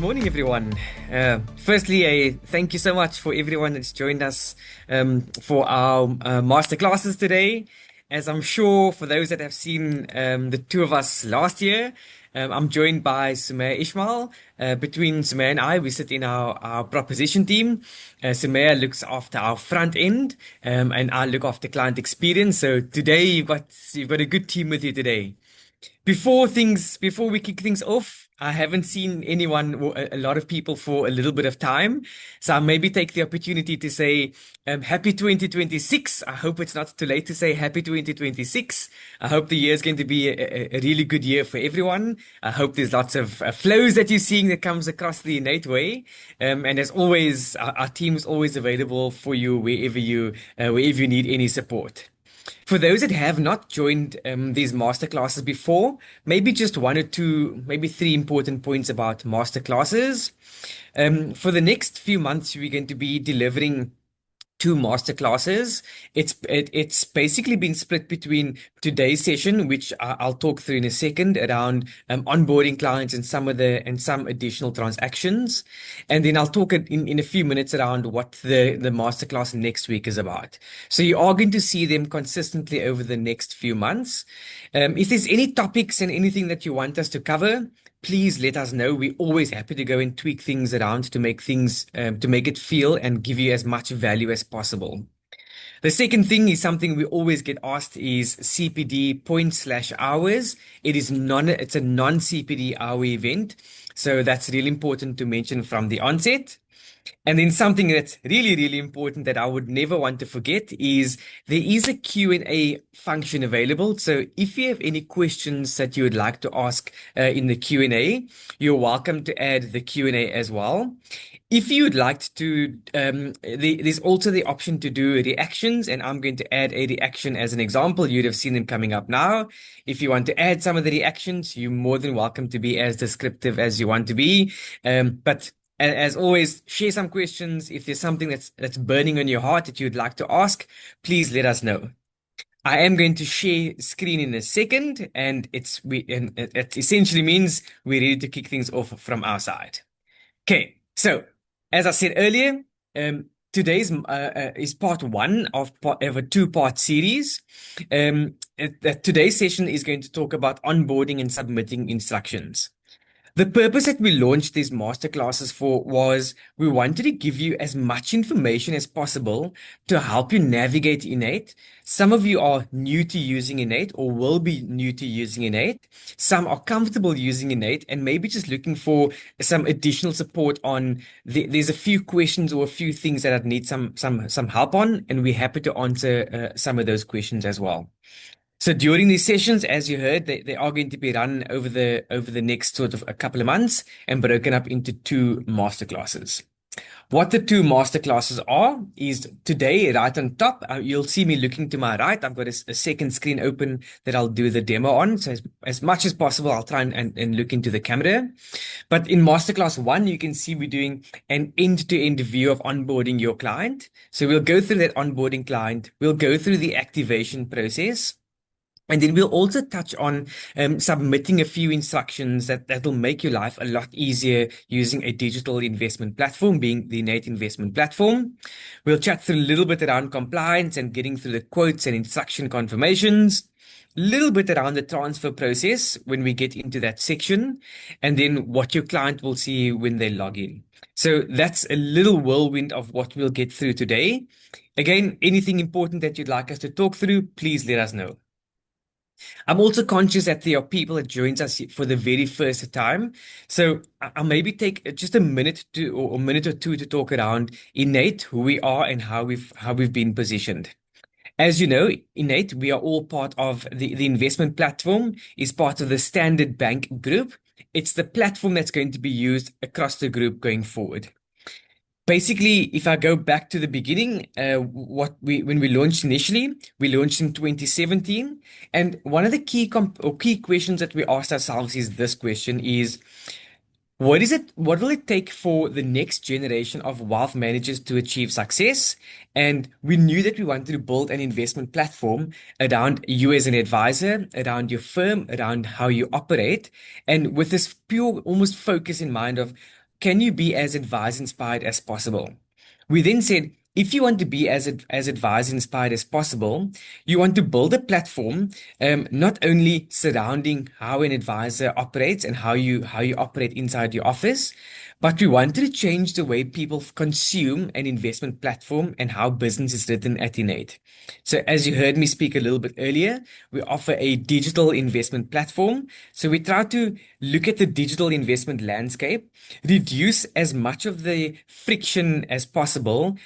morning, everyone. Firstly, a thank you so much for everyone that's joined us for our master classes today. As I'm sure for those that have seen the two of us last year, I'm joined by Sumaya Ishmael. Between Sumaya and I, we sit in our proposition team. Sumaya looks after our front end, and I look after client experience. So today you've got a good team with you today. Before we kick things off, I haven't seen anyone or a lot of people for a little bit of time. So I'll maybe take the opportunity to say happy 2026. I hope it's not too late to say happy 2026. I hope the year is going to be a really good year for everyone. I hope there's lots of flows that you're seeing that comes across the innate way. And as always, our team is always available for you wherever you need any support. For those that have not joined these masterclasses before, maybe just one or two, maybe three important points about masterclasses. For the next few months, we're going to be delivering two masterclasses. It's basically been split between today's session, which I'll talk through in a second, around onboarding clients and some additional transactions, and then I'll talk in a few minutes around what the masterclass next week is about. So you are going to see them consistently over the next few months. If there's any topics and anything that you want us to cover, please let us know. We're always happy to go and tweak things around to make it feel and give you as much value as possible. The second thing is something we always get asked is CPD points/hours. It's a non-CPD hour event. So that's really important to mention from the onset. And then something that's really, really important that I would never want to forget is there is a Q&A function available. So if you have any questions that you would like to ask in the Q&A, you're welcome to add the Q&A as well. If you would like to, there's also the option to do reactions, and I'm going to add a reaction as an example. You'd have seen them coming up now. If you want to add some of the reactions, you're more than welcome to be as descriptive as you want to be. But as always, share some questions. If there's something that's burning on your heart that you'd like to ask, please let us know. I am going to share screen in a second, and it essentially means we're ready to kick things off from our side. Okay, so as I said earlier, today's is part one of a two-part series. Today's session is going to talk about onboarding and submitting instructions. The purpose that we launched these masterclasses for was we wanted to give you as much information as possible to help you navigate INN8. Some of you are new to using INN8 or will be new to using INN8. Some are comfortable using INN8 and maybe just looking for some additional support on there's a few questions or a few things that I need some help on, and we're happy to answer some of those questions as well. So during these sessions, as you heard, they are going to be run over the next sort of a couple of months and broken up into two masterclasses. What the two masterclasses are is today, right on top, you'll see me looking to my right. I've got a second screen open that I'll do the demo on. So as much as possible, I'll try and look into the camera. But in masterclass one, you can see we're doing an end-to-end view of onboarding your client. So we'll go through that onboarding client. We'll go through the activation process. And then we'll also touch on submitting a few instructions that'll make your life a lot easier using a digital investment platform, being the INN8 investment platform. We'll chat through a little bit around compliance and getting through the quotes and instruction confirmations. A little bit around the transfer process when we get into that section, and then what your client will see when they log in. So that's a little whirlwind of what we'll get through today. Again, anything important that you'd like us to talk through, please let us know. I'm also conscious that there are people that joins us for the very first time. So I'll maybe take just a minute or a minute or two to talk around INN8, who we are and how we've been positioned. As you know, INN8, we are all part of the investment platform, is part of the Standard Bank group. It's the platform that's going to be used across the group going forward. Basically, if I go back to the beginning, when we launched initially, we launched in 2017, and one of the key questions that we asked ourselves is this question: is what will it take for the next generation of wealth managers to achieve success? And we knew that we wanted to build an investment platform around you as an advisor, around your firm, around how you operate, and with this pure almost focus in mind of, can you be as advice inspired as possible? We then said, if you want to be as advice inspired as possible, you want to build a platform, not only surrounding how an advisor operates and how you operate inside your office, but we wanted to change the way people consume an investment platform and how business is written at Innate. So, as you heard me speak a little bit earlier, we offer a digital investment platform. So, we try to look at the digital investment landscape, reduce as much of the friction as possible.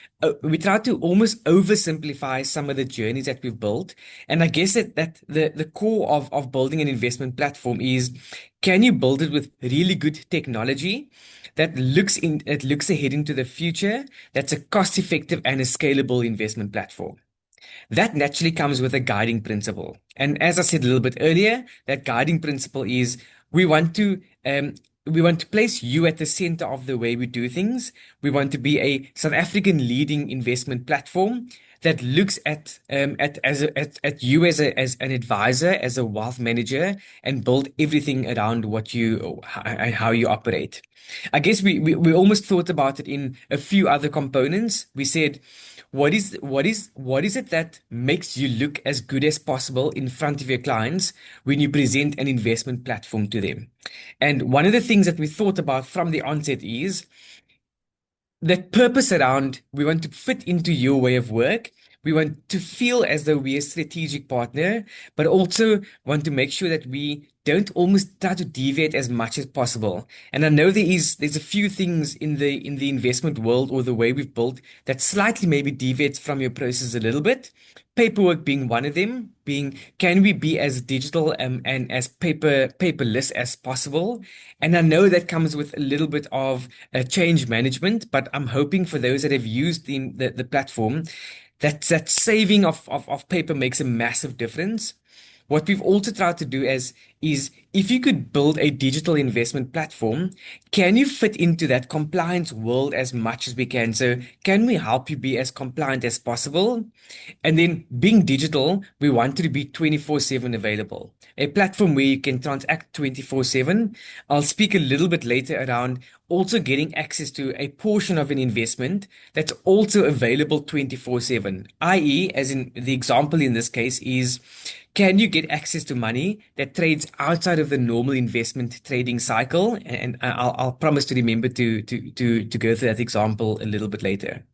We try to almost oversimplify some of the journeys that we've built. And I guess that the core of building an investment platform is, can you build it with really good technology that looks ahead into the future, that's a cost effective and a scalable investment platform? That naturally comes with a guiding principle. And as I said a little bit earlier, that guiding principle is, we want to um, we want to place you at the center of the way we do things. We want to be a South African leading investment platform that looks at you as an advisor, as a wealth manager, and build everything around what you and how you operate. I guess we almost thought about it in a few other components. We said, what is it that makes you look as good as possible in front of your clients when you present an investment platform to them? And one of the things that we thought about from the onset is that purpose around, we want to fit into your way of work. We want to feel as though we're a strategic partner, but also want to make sure that we don't almost try to deviate as much as possible. And I know there's a few things in the investment world, or the way we've built, that slightly maybe deviates from your process a little bit. Paperwork being one of them, being, can we be as digital and as paperless as possible? And I know that comes with a little bit of change management, but I'm hoping for those that have used the platform, that saving of paper makes a massive difference. What we've also tried to do is, if you could build a digital investment platform, can you fit into that compliance world as much as we can? So can we help you be as compliant as possible? And then, being digital, we wanted to be 24/7 available. A platform where you can transact 24/7. I'll speak a little bit later around also getting access to a portion of an investment that's also available 24/7, i.e., as in the example in this case is, can you get access to money that trades outside of the normal investment trading cycle? And I'll promise to remember to go through that example a little bit later.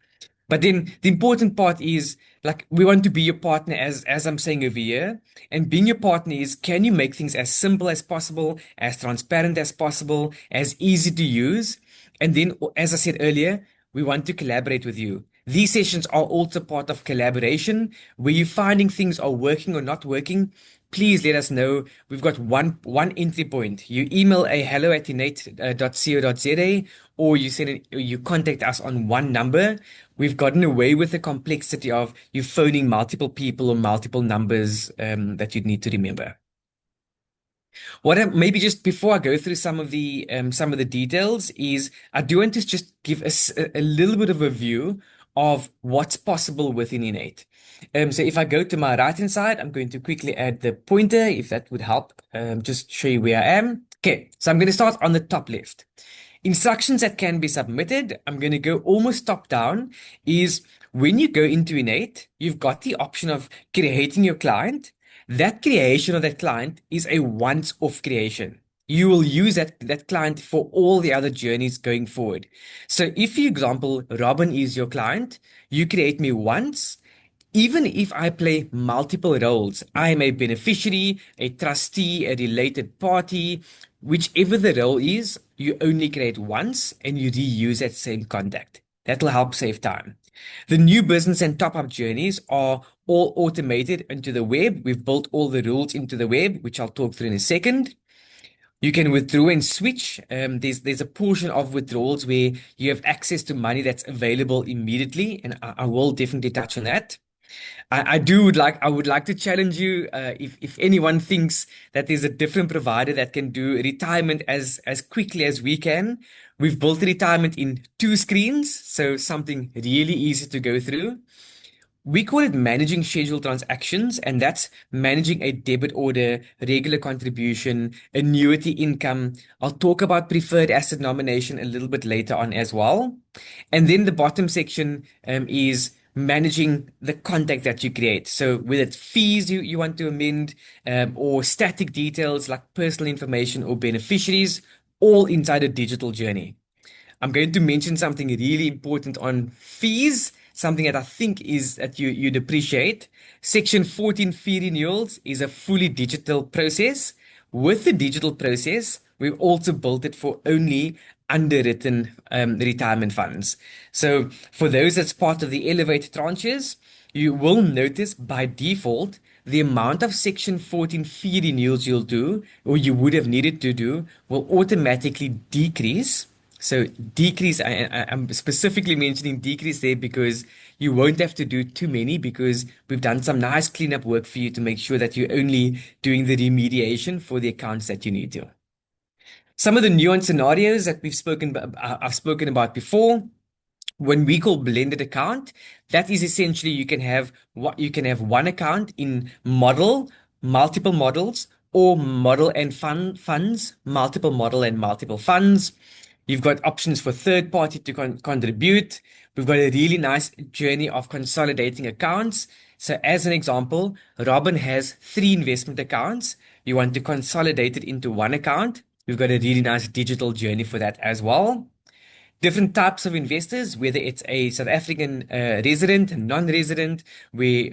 But then the important part is, like, we want to be your partner, as I'm saying over here. And being your partner is, can you make things as simple as possible, as transparent as possible, as easy to use? And then, as I said earlier, we want to collaborate with you. These sessions are also part of collaboration, where you're finding things are working or not working. Please let us know. We've got one entry point. You email a hello@innate.co.za, or you contact us on one number. We've gotten away with the complexity of you phoning multiple people or multiple numbers that you'd need to remember. Maybe just before I go through some of the details, is I do want to just give us a little bit of a view of what's possible within Innate. So if I go to my right hand side, I'm going to quickly add the pointer, if that would help, just show you where I am. Okay, so I'm going to start on the top left. Instructions that can be submitted, I'm going to go almost top down, is when you go into Innate, you've got the option of creating your client. That creation of that client is a once-off creation. You will use that client for all the other journeys going forward. So if, for example, Robin is your client, you create me once. Even if I play multiple roles, I am a beneficiary, a trustee, a related party, whichever the role is, you only create once and you reuse that same contact. That will help save time. The new business and top-up journeys are all automated into the web. We've built all the rules into the web, which I'll talk through in a second. You can withdraw and switch. There's a portion of withdrawals where you have access to money that's available immediately, and I will definitely touch on that. I would like to challenge you, if anyone thinks that there's a different provider that can do retirement as quickly as we can. We've built retirement in 2 screens, so something really easy to go through. We call it managing scheduled transactions, and that's managing a debit order, regular contribution, annuity income. I'll talk about preferred asset nomination a little bit later on as well. And then the bottom section is managing the contact that you create. So whether it's fees you want to amend, or static details like personal information or beneficiaries, all inside a digital journey. I'm going to mention something really important on fees, something that I think is that you'd appreciate. Section 14 fee renewals is a fully digital process. With the digital process, we've also built it for only underwritten retirement funds. So for those that's part of the elevated tranches, you will notice by default the amount of Section 14 fee renewals you'll do or you would have needed to do will automatically decrease. So decrease, I'm specifically mentioning decrease there because you won't have to do too many because we've done some nice cleanup work for you to make sure that you're only doing the remediation for the accounts that you need to. Some of the nuanced scenarios that I've spoken about before, when we call blended account, that is essentially you can have one account in model, multiple models, or model and funds, multiple model and multiple funds. You've got options for third party to contribute. We've got a really nice journey of consolidating accounts. So as an example, Robin has 3 investment accounts. You want to consolidate it into one account. We've got a really nice digital journey for that as well. Different types of investors, whether it's a South African resident, non-resident, where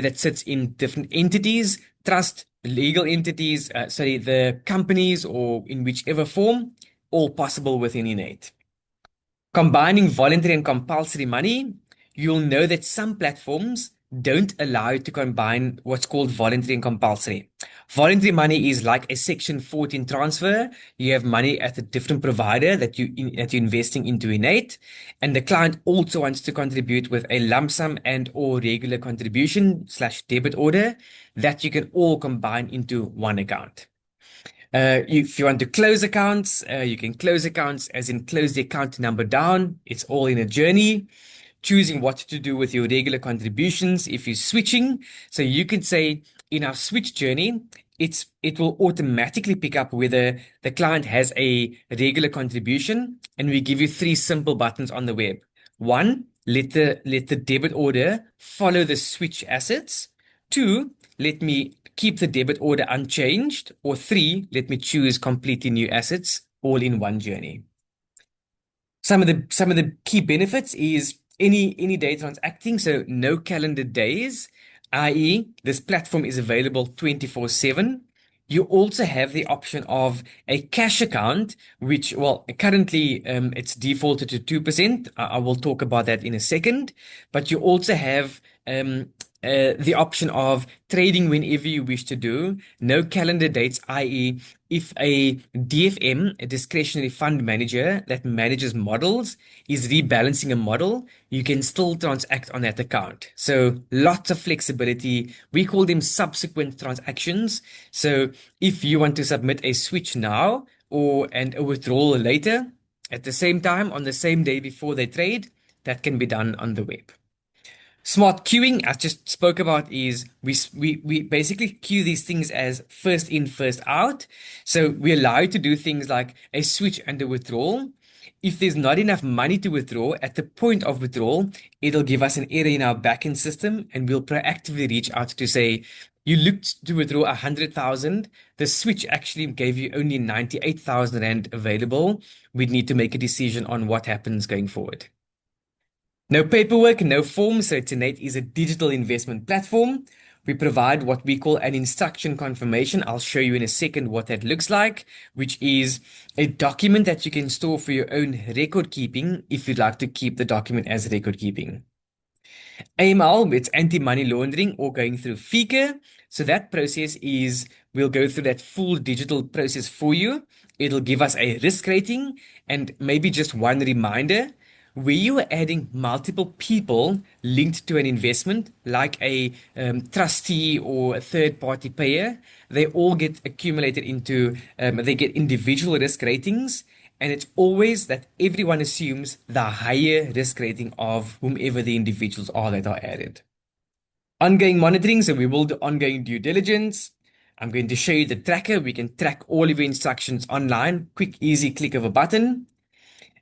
that sits in different entities, trust, legal entities, the companies, or in whichever form, all possible within INN8. Combining voluntary and compulsory money, you'll know that some platforms don't allow you to combine what's called voluntary and compulsory. Voluntary money is like a Section 14 transfer. You have money at a different provider that you're investing into INN8, and the client also wants to contribute with a lump sum and or regular contribution / debit order that you can all combine into one account. If you want to close accounts, you can close accounts as in close the account number down. It's all in a journey. Choosing what to do with your regular contributions if you're switching. So you can say in our switch journey, it will automatically pick up whether the client has a regular contribution, and we give you 3 simple buttons on the web. 1, let the debit order follow the switch assets. 2, let me keep the debit order unchanged. Or 3, let me choose completely new assets, all in one journey. Some of the key benefits is any day transacting, so no calendar days, i.e., this platform is available 24/7. You also have the option of a cash account, which, well, currently it's defaulted to 2%. I will talk about that in a second. But you also have the option of trading whenever you wish to do, no calendar dates, i.e., if a DFM, a discretionary fund manager that manages models, is rebalancing a model, you can still transact on that account. So lots of flexibility. We call them subsequent transactions. So if you want to submit a switch now and a withdrawal later, at the same time, on the same day before they trade, that can be done on the web. Smart queuing, I just spoke about, is we basically queue these things as first in, first out. So we allow you to do things like a switch and a withdrawal. If there's not enough money to withdraw at the point of withdrawal, it'll give us an error in our backend system, and we'll proactively reach out to say, you looked to withdraw 100,000. The switch actually gave you only 98,000 Rand available. We'd need to make a decision on what happens going forward. No paperwork, no forms. So INN8 is a digital investment platform. We provide what we call an instruction confirmation. I'll show you in a second what that looks like, which is a document that you can store for your own record keeping if you'd like to keep the document as record keeping. AML, it's anti-money laundering or going through FICA. So that process is, we'll go through that full digital process for you. It'll give us a risk rating and maybe just one reminder. Where you are adding multiple people linked to an investment, like a trustee or a third-party payer, they all get accumulated into, they get individual risk ratings. And it's always that everyone assumes the higher risk rating of whomever the individuals are that are added. Ongoing monitoring, so we will do ongoing due diligence. I'm going to show you the tracker. We can track all of your instructions online. Quick, easy click of a button.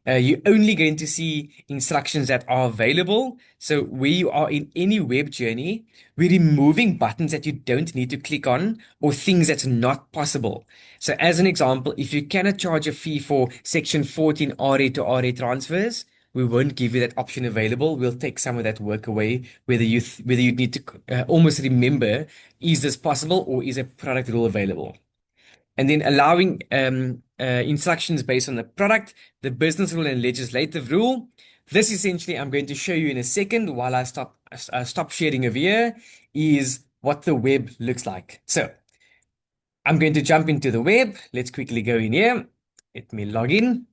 You're only going to see instructions that are available. So where you are in any web journey, we're removing buttons that you don't need to click on or things that's not possible. So as an example, if you cannot charge a fee for section 14 RA to RA transfers, we won't give you that option available. We'll take some of that work away, whether you need to almost remember, is this possible or is a product rule available? And then allowing instructions based on the product, the business rule and legislative rule. This essentially I'm going to show you in a second while I stop sharing over here is what the web looks like. So I'm going to jump into the web. Let's quickly go in here. Let me log in.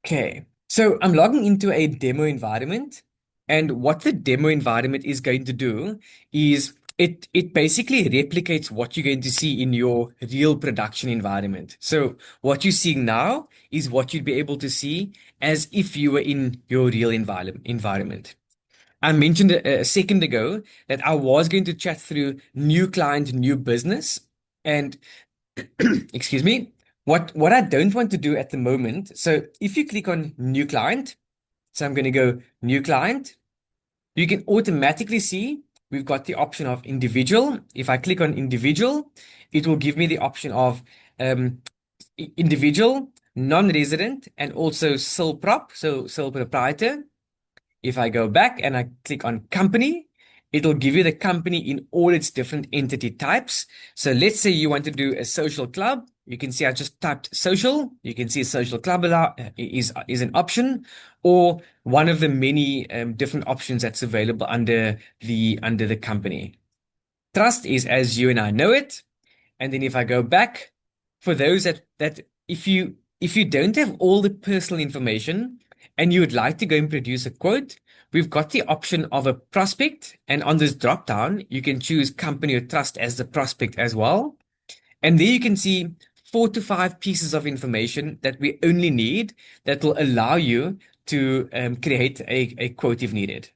Okay, so I'm logging into a demo environment, and what the demo environment is going to do is it basically replicates what you're going to see in your real production environment. So what you're seeing now is what you'd be able to see as if you were in your real environment. I mentioned a second ago that I was going to chat through new client, new business, and excuse me. What I don't want to do at the moment, so if you click on new client, so I'm going to go new client, you can automatically see we've got the option of individual. If I click on individual, it will give me the option of um, individual, non-resident, and also sole prop, so sole proprietor. If I go back and I click on company, it'll give you the company in all its different entity types. So let's say you want to do a social club. You can see I just typed social. You can see social club is an option, or one of the many different options that's available under the company. Trust is as you and I know it. And then if I go back, for those that if you don't have all the personal information and you would like to go and produce a quote, we've got the option of a prospect. And on this drop down, you can choose company or trust as the prospect as well. And there you can see 4 to 5 pieces of information that we only need that will allow you to create a quote if needed.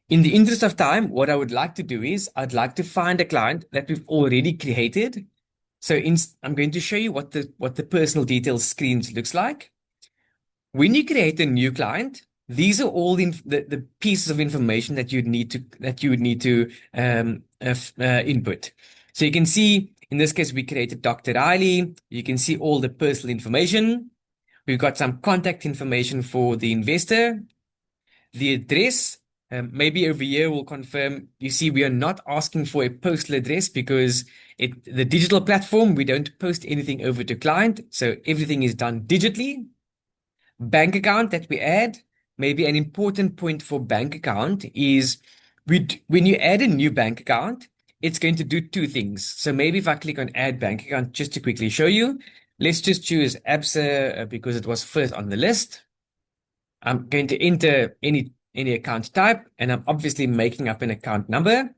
In the interest of time, what I would like to do is I'd like to find a client that we've already created. So I'm going to show you what the personal details screens looks like. When you create a new client, these are all the pieces of information that you would need to input. So you can see in this case we created Dr. Riley. You can see all the personal information. We've got some contact information for the investor, the address. Maybe over here we'll confirm. You see, we are not asking for a postal address because the digital platform, we don't post anything over to client. So everything is done digitally. Bank account that we add, maybe an important point for bank account is when you add a new bank account, it's going to do 2 things. So maybe if I click on add bank account, just to quickly show you, let's just choose ABSA because it was first on the list. I'm going to enter any account type, and I'm obviously making up an account number.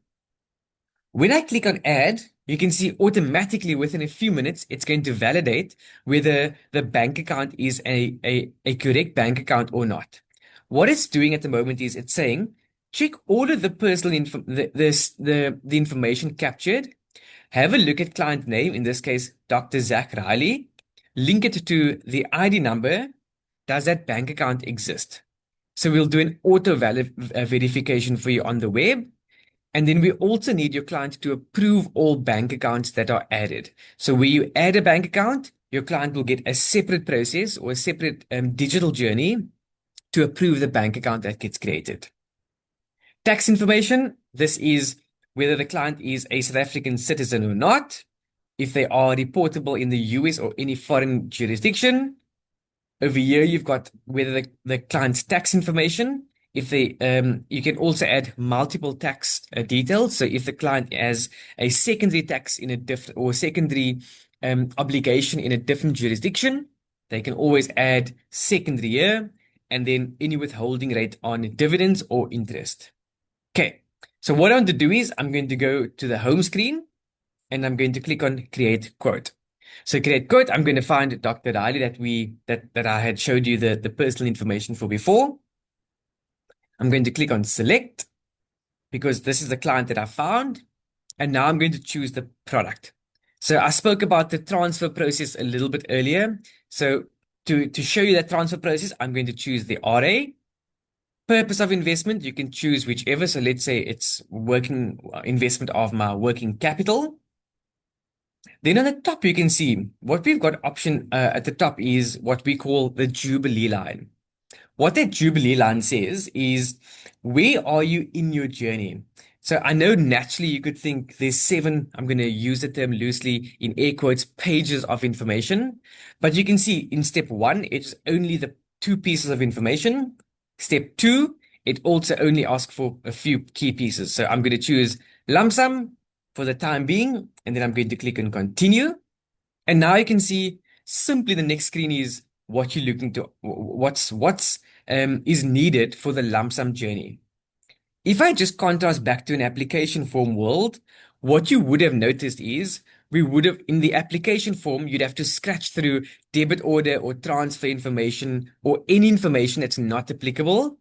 When I click on add, you can see automatically within a few minutes, it's going to validate whether the bank account is a correct bank account or not. What it's doing at the moment is it's saying, check all of the personal info, the information captured. Have a look at client name, in this case, Dr. Zach Riley. Link it to the ID number. Does that bank account exist? So we'll do an auto verification for you on the web. And then we also need your client to approve all bank accounts that are added. So where you add a bank account, your client will get a separate process or a separate digital journey to approve the bank account that gets created. Tax information. This is whether the client is a South African citizen or not, if they are reportable in the US or any foreign jurisdiction. Over here, you've got whether the client's tax information. If they, you can also add multiple tax details. So if the client has a secondary tax in a different or secondary obligation in a different jurisdiction, they can always add secondary here and then any withholding rate on dividends or interest. Okay. So what I want to do is I'm going to go to the home screen and I'm going to click on create quote. So create quote, I'm going to find Dr. Riley that I had showed you the personal information for before. I'm going to click on select because this is the client that I found. And now I'm going to choose the product. So I spoke about the transfer process a little bit earlier. So to show you that transfer process, I'm going to choose the RA. Purpose of investment, you can choose whichever. So let's say it's working investment of my working capital. Then on the top, you can see what we've got option at the top is what we call the Jubilee line. What that Jubilee line says is, where are you in your journey? So I know naturally you could think there's 7, I'm going to use the term loosely in air quotes, pages of information. But you can see in step 1, it's only the 2 pieces of information. Step 2, it also only asks for a few key pieces. So I'm going to choose lump sum for the time being, and then I'm going to click on continue. And now you can see simply the next screen is what you're looking to, what's is needed for the lump sum journey. If I just contrast back to an application form world, what you would have noticed is we would have in the application form, you'd have to scratch through debit order or transfer information or any information that's not applicable.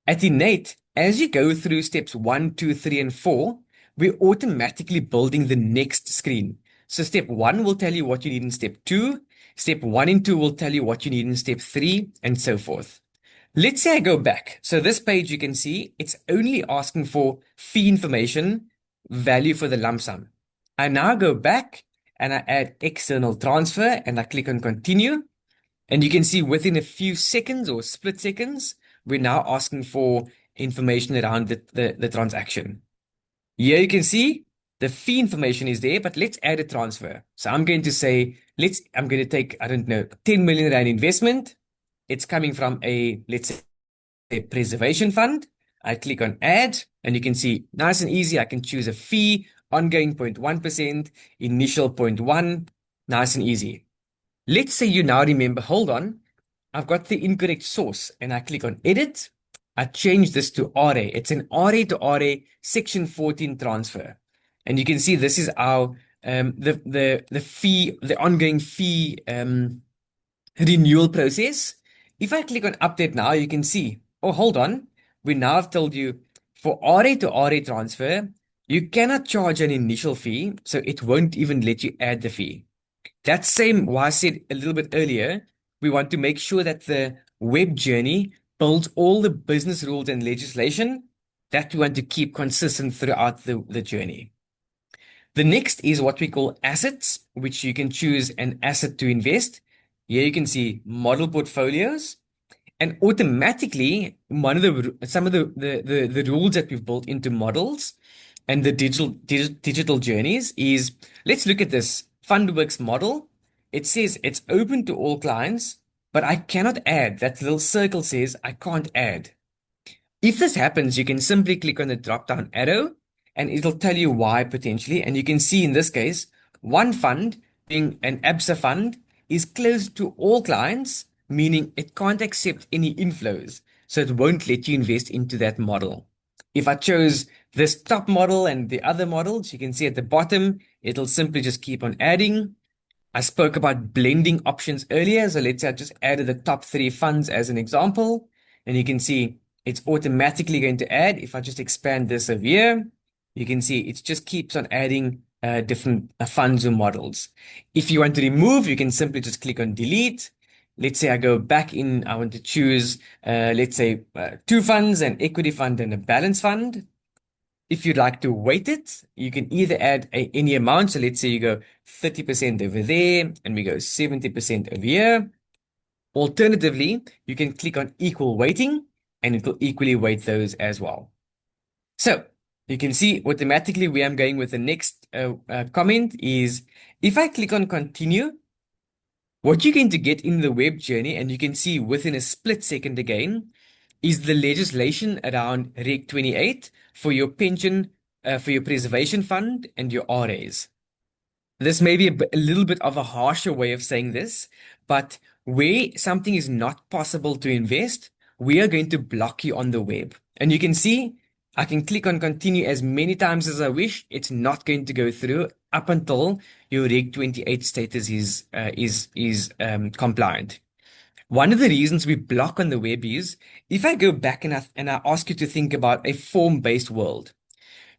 At INN8, as you go through steps 1, 2, 3, and 4, we're automatically building the next screen. So step 1 will tell you what you need in step 2. Step 1 and 2 will tell you what you need in step 3, and so forth. Let's say I go back. So this page, you can see it's only asking for fee information, value for the lump sum. I now go back and I add external transfer and I click on continue. And you can see within a few seconds or split seconds, we're now asking for information around the transaction. Here you can see the fee information is there, but let's add a transfer. So I'm going to say, I'm going to take, I don't know, 10 million rand investment. It's coming from let's say, a preservation fund. I click on add, and you can see nice and easy. I can choose a fee, ongoing 0.1%, initial 0.1, nice and easy. Let's say you now remember, hold on, I've got the incorrect source, and I click on edit. I change this to RA. It's an RA to RA section 14 transfer. And you can see this is our the fee, the ongoing fee renewal process. If I click on update now, you can see, oh, hold on. We now have told you for RA to RA transfer, you cannot charge an initial fee, so it won't even let you add the fee. That same what I said a little bit earlier, we want to make sure that the web journey builds all the business rules and legislation that we want to keep consistent throughout the journey. The next is what we call assets, which you can choose an asset to invest. Here you can see model portfolios, and automatically some of the rules that we've built into models and the digital journeys is, let's look at this Fundworks model. It says it's open to all clients, but I cannot add. That little circle says I can't add. If this happens, you can simply click on the drop down arrow and it'll tell you why potentially. And you can see in this case, one fund being an ABSA fund is closed to all clients, meaning it can't accept any inflows. So it won't let you invest into that model. If I chose this top model and the other models, you can see at the bottom, it'll simply just keep on adding. I spoke about blending options earlier. So let's say I just added the top 3 funds as an example. And you can see it's automatically going to add. If I just expand this over here, you can see it just keeps on adding different funds or models. If you want to remove, you can simply just click on delete. Let's say I go back in, I want to choose, let's say 2 funds, an equity fund and a balance fund. If you'd like to weight it, you can either add any amount. So let's say you go 30% over there and we go 70% over here. Alternatively, you can click on equal weighting and it will equally weight those as well. So you can see automatically where I'm going with the next comment is if I click on continue, what you're going to get in the web journey, and you can see within a split second again, is the legislation around Reg 28 for your pension, for your preservation fund and your RAs. This may be a little bit of a harsher way of saying this, but where something is not possible to invest, we are going to block you on the web. And you can see, I can click on continue as many times as I wish. It's not going to go through up until your Reg 28 status is compliant. One of the reasons we block on the web is if I go back and I ask you to think about a form-based world,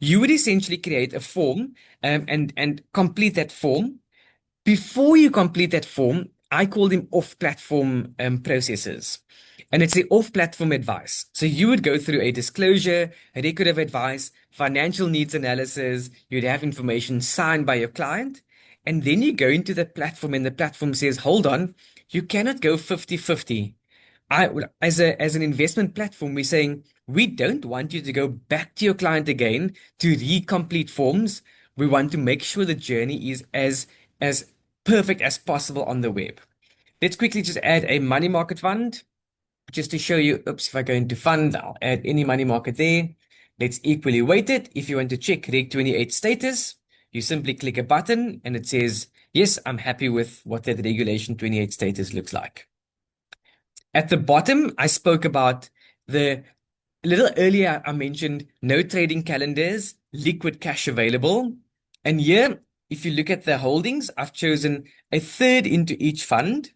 you would essentially create a form and complete that form. Before you complete that form, I call them off-platform processes. And it's the off-platform advice. So you would go through a disclosure, a record of advice, financial needs analysis, you'd have information signed by your client, and then you go into the platform and the platform says, hold on, you cannot go 50-50. As an investment platform, we're saying we don't want you to go back to your client again to recomplete forms. We want to make sure the journey is as perfect as possible on the web. Let's quickly just add a money market fund just to show you. Oops, if I go into fund, I'll add any money market there. Let's equally weight it. If you want to check Reg 28 status, you simply click a button and it says, yes, I'm happy with what that Regulation 28 status looks like. At the bottom, I spoke about the a little earlier, I mentioned no trading calendars, liquid cash available. And here, if you look at the holdings, I've chosen a third into each fund.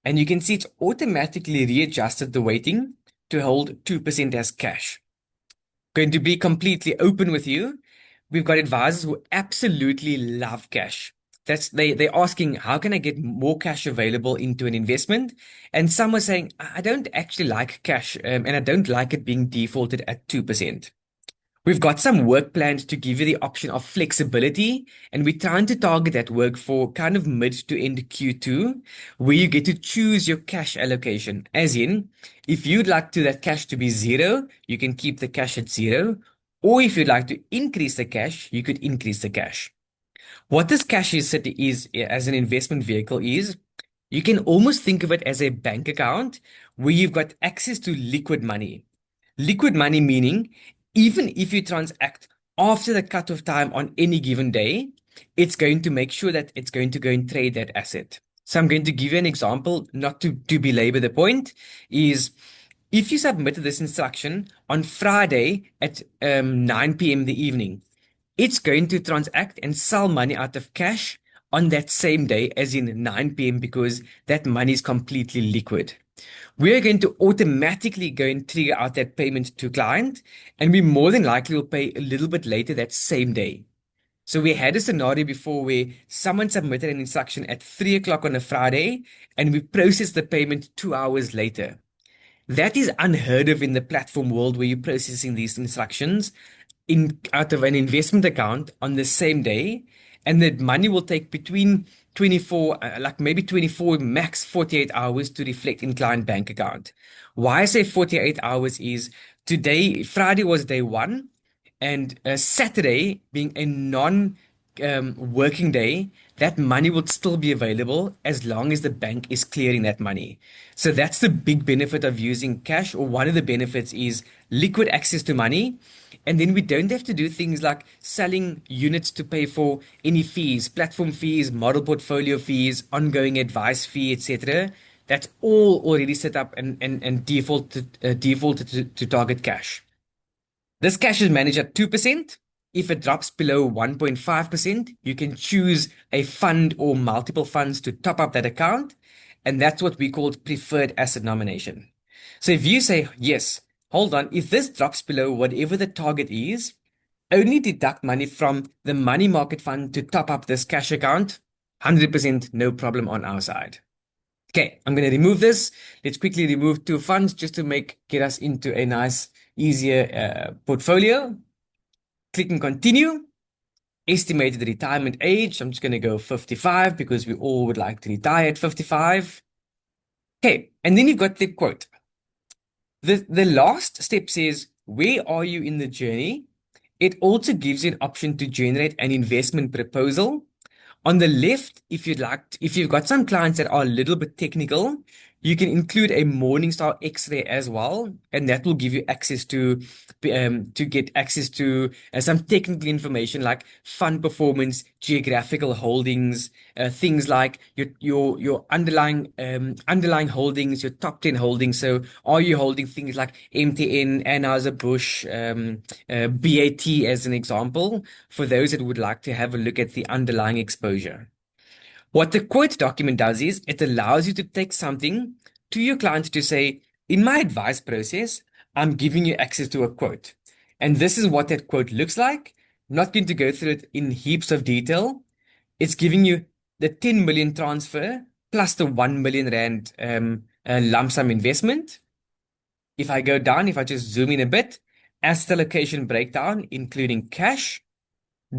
And you can see it's automatically readjusted the weighting to hold 2% as cash. Going to be completely open with you. We've got advisors who absolutely love cash. They're asking, how can I get more cash available into an investment? And some are saying, I don't actually like cash, and I don't like it being defaulted at 2%. We've got some work planned to give you the option of flexibility, and we're trying to target that work for kind of mid to end Q2, where you get to choose your cash allocation. As in, if you'd like to that cash to be zero, you can keep the cash at zero. Or if you'd like to increase the cash, you could increase the cash. What this cash is as an investment vehicle is you can almost think of it as a bank account where you've got access to liquid money. Liquid money meaning even if you transact after the cutoff time on any given day, it's going to make sure that it's going to go and trade that asset. So I'm going to give you an example, not to belabor the point, is if you submitted this instruction on Friday at 9 p.m. the evening, it's going to transact and sell money out of cash on that same day, as in 9 p.m., because that money is completely liquid. We are going to automatically go and trigger out that payment to client, and we more than likely will pay a little bit later that same day. So we had a scenario before where someone submitted an instruction at 3 o'clock on a Friday, and we processed the payment 2 hours later. That is unheard of in the platform world where you're processing these instructions out of an investment account on the same day, and that money will take between 24, like maybe 24, max 48 hours to reflect in client bank account. Why I say 48 hours is today, Friday was day one, and Saturday being a non working day, that money would still be available as long as the bank is clearing that money. So that's the big benefit of using cash, or one of the benefits is liquid access to money. And then we don't have to do things like selling units to pay for any fees, platform fees, model portfolio fees, ongoing advice fee, etc. That's all already set up and defaulted to target cash. This cash is managed at 2%. If it drops below 1.5%, you can choose a fund or multiple funds to top up that account. And that's what we call preferred asset nomination. So if you say, yes, hold on, if this drops below whatever the target is, only deduct money from the money market fund to top up this cash account, 100% no problem on our side. Okay, I'm going to remove this. Let's quickly remove two funds just to get us into a nice, easier portfolio. Click and continue. Estimated retirement age. I'm just going to go 55 because we all would like to retire at 55. Okay, and then you've got the quote. The last step says, where are you in the journey? It also gives you an option to generate an investment proposal. On the left, if you've got some clients that are a little bit technical, you can include a Morningstar X-ray as well, and that will give you access to get access to some technical information like fund performance, geographical holdings, things like your underlying holdings, your top 10 holdings. So, are you holding things like MTN, Anheuser-Busch, BAT as an example? For those that would like to have a look at the underlying exposure. What the quote document does is it allows you to take something to your client to say, in my advice process, I'm giving you access to a quote. And this is what that quote looks like. I'm not going to go through it in heaps of detail. It's giving you the 10 million transfer plus the 1 million rand lump sum investment. If I go down, if I just zoom in a bit, asset allocation breakdown, including cash,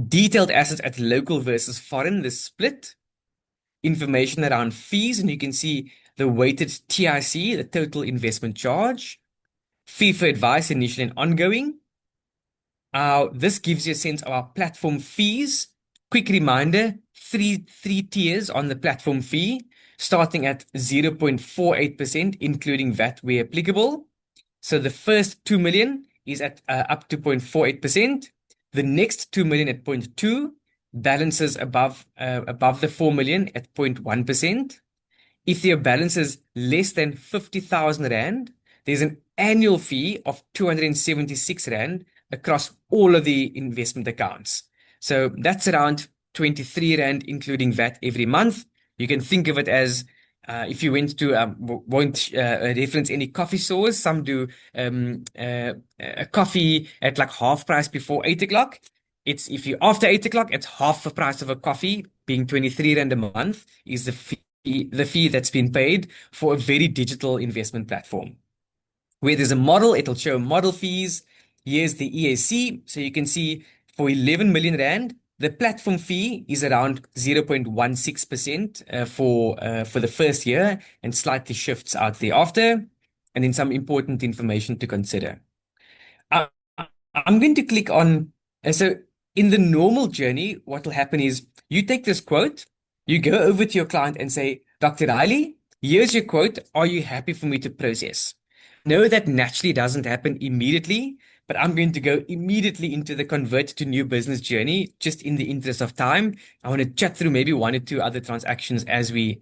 detailed assets at local versus foreign, the split, information around fees, and you can see the weighted TIC, the total investment charge, fee for advice, initial and ongoing. This gives you a sense of our platform fees. Quick reminder, three tiers on the platform fee, starting at 0.48%, including VAT where applicable. So the first 2 million is at up to 0.48%. The next 2 million at zero point 0.2, balances above the 4 million at 0.1%. If your balance is less than 50,000 Rand, there's an annual fee of 276 Rand across all of the investment accounts. So that's around 23 Rand, including VAT every month. You can think of it as if you went to, won't reference any coffee stores, some do a coffee at like half price before 8 o'clock. It's if you after 8 o'clock, it's half the price of a coffee, being 23 Rand a month is the fee that's been paid for a very digital investment platform. Where there's a model, it'll show model fees. Here's the EAC. So you can see for 11 million Rand, the platform fee is around 0.16% for the first year and slightly shifts out thereafter. And then some important information to consider. I, I'm going to click on, so in the normal journey, what will happen is you take this quote, you go over to your client and say, Dr. Riley, here's your quote. Are you happy for me to process? No, that naturally doesn't happen immediately, but I'm going to go immediately into the convert to new business journey, just in the interest of time. I want to chat through maybe one or two other transactions as we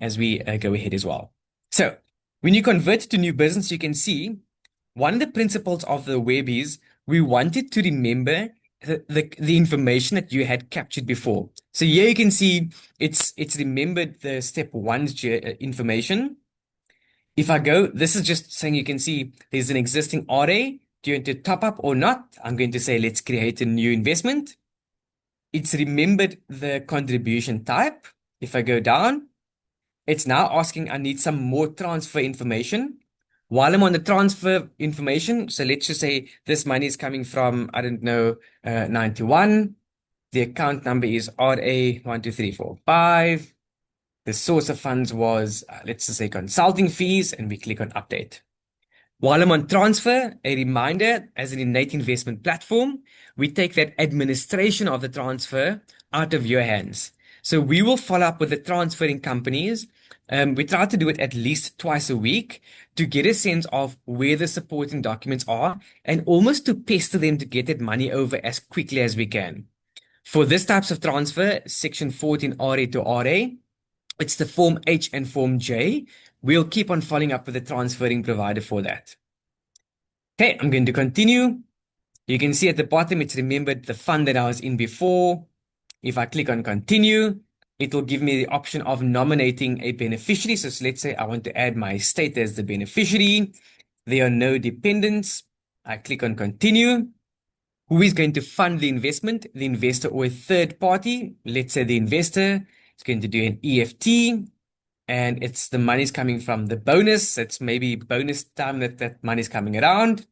go ahead as well. So when you convert to new business, you can see one of the principles of the web is we wanted to remember the information that you had captured before. So here you can see it's remembered the step one's information. If I go, this is just saying you can see there's an existing RA. Do you want to top up or not? I'm going to say let's create a new investment. It's remembered the contribution type. If I go down, it's now asking I need some more transfer information. While I'm on the transfer information, so let's just say this money is coming from, I don't know, 91. The account number is RA12345. The source of funds was, let's just say consulting fees, and we click on update. While I'm on transfer, a reminder, as an innate investment platform, we take that administration of the transfer out of your hands. So we will follow up with the transferring companies. We try to do it at least twice a week to get a sense of where the supporting documents are and almost to pester them to get that money over as quickly as we can. For this types of transfer, section 14 RA to RA, it's the Form H and Form J. We'll keep on following up with the transferring provider for that. Okay, I'm going to continue. You can see at the bottom, it's remembered the fund that I was in before. If I click on continue, it will give me the option of nominating a beneficiary. So let's say I want to add my estate as the beneficiary. There are no dependents. I click on continue. Who is going to fund the investment? The investor or a third party. Let's say the investor is going to do an EFT. And it's the money's coming from the bonus. It's maybe bonus time that money's coming around.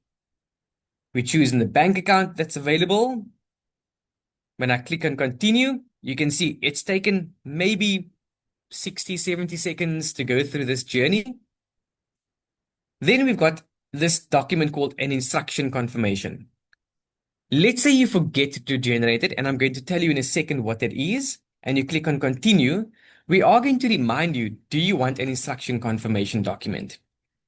We choose in the bank account that's available. When I click on continue, you can see it's taken maybe 60, 70 seconds to go through this journey. Then we've got this document called an instruction confirmation. Let's say you forget to generate it, and I'm going to tell you in a second what that is, and you click on continue. We are going to remind you, do you want an instruction confirmation document?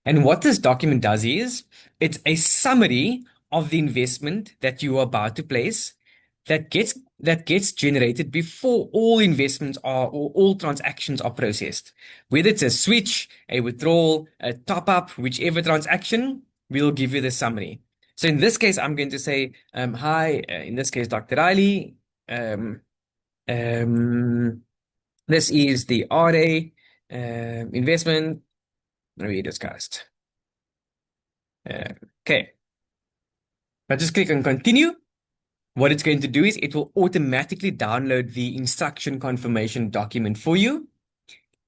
And what this document does is, it's a summary of the investment that you are about to place that gets generated before all investments are or all transactions are processed. Whether it's a switch, a withdrawal, a top up, whichever transaction, we'll give you the summary. So in this case, I'm going to say, hi, in this case, Dr. Riley, this is the RA investment. we discussed. Okay. Now just click on continue. What it's going to do is it will automatically download the instruction confirmation document for you.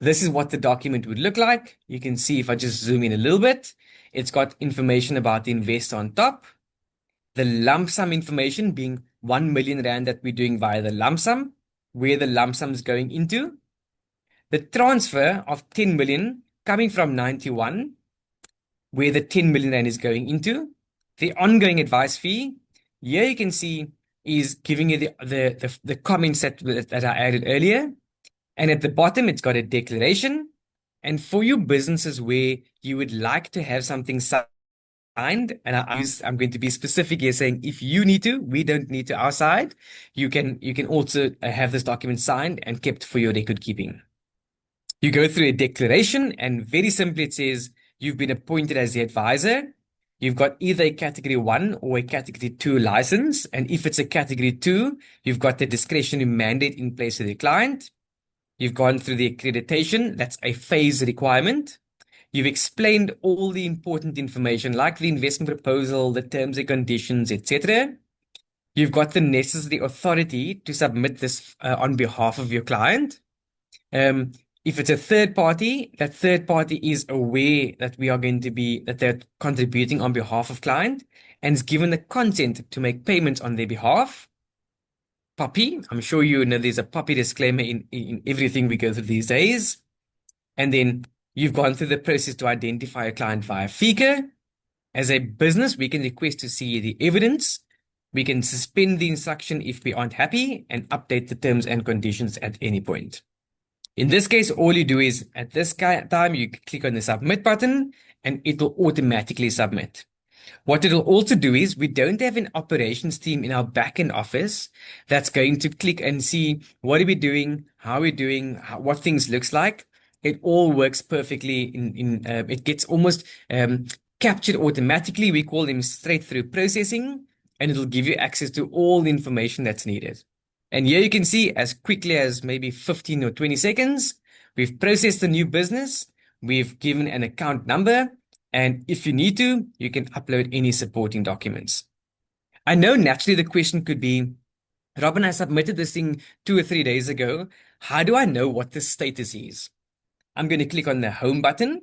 This is what the document would look like. You can see if I just zoom in a little bit, it's got information about the investor on top, the lump sum information being 1 million rand that we're doing via the lump sum, where the lump sum is going into, the transfer of 10 million coming from 91, where the 10 million rand is going into, the ongoing advice fee. Here you can see is giving you the comments that I added earlier. And at the bottom, it's got a declaration. And for you businesses where you would like to have something signed, and I'm going to be specific here saying if you need to, we don't need to our side. You can also have this document signed and kept for your record keeping. You go through a declaration, and very simply it says you've been appointed as the advisor. You've got either a category 1 or a category 2 license. And if it's a category 2, you've got the discretionary mandate in place with the client. You've gone through the accreditation. That's a phase requirement. You've explained all the important information like the investment proposal, the terms and conditions, etc. You've got the necessary authority to submit this on behalf of your client. Um, if it's a third party, that third party is aware that that they're contributing on behalf of client and is given the consent to make payments on their behalf. Puppy, I'm sure you know there's a puppy disclaimer in everything we go through these days. And then you've gone through the process to identify a client via FICA. As a business, we can request to see the evidence. We can suspend the instruction if we aren't happy and update the terms and conditions at any point. In this case, all you do is at this time, you click on the submit button and it will automatically submit. What it'll also do is we don't have an operations team in our back-end office that's going to click and see what are we doing, how are we doing, what things looks like. It all works perfectly it gets almost captured automatically. We call them straight through processing, and it'll give you access to all the information that's needed. And here you can see as quickly as maybe 15 or 20 seconds, we've processed the new business. We've given an account number. And if you need to, you can upload any supporting documents. I know naturally the question could be, Robin, I submitted this thing 2 or 3 days ago. How do I know what the status is? I'm going to click on the home button.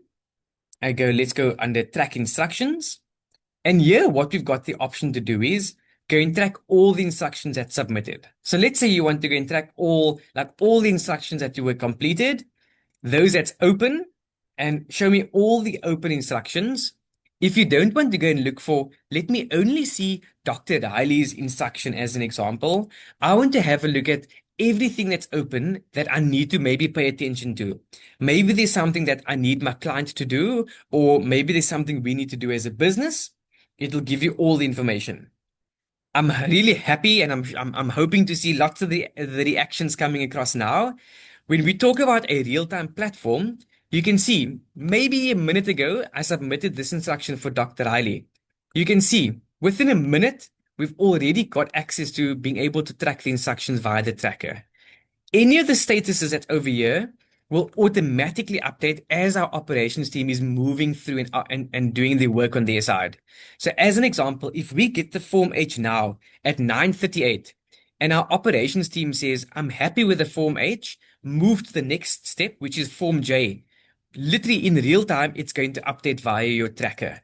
Let's go under track instructions. And here, what we've got the option to do is go and track all the instructions that's submitted. So let's say you want to go and track all the instructions that you were completed, those that's open, and show me all the open instructions. If you don't want to go and look for, let me only see Dr. Riley's instruction as an example. I want to have a look at everything that's open that I need to maybe pay attention to. Maybe there's something that I need my client to do, or maybe there's something we need to do as a business. It'll give you all the information. I'm really happy, and I'm hoping to see lots of the reactions coming across now. When we talk about a real-time platform, you can see maybe a minute ago I submitted this instruction for Dr. Riley. You can see within a minute we've already got access to being able to track the instructions via the tracker. Any of the statuses that's over here will automatically update as our operations team is moving through and doing the work on their side. So as an example, if we get the Form H now at 9:38 and our operations team says, I'm happy with the Form H, move to the next step, which is Form J. Literally in real time, it's going to update via your tracker.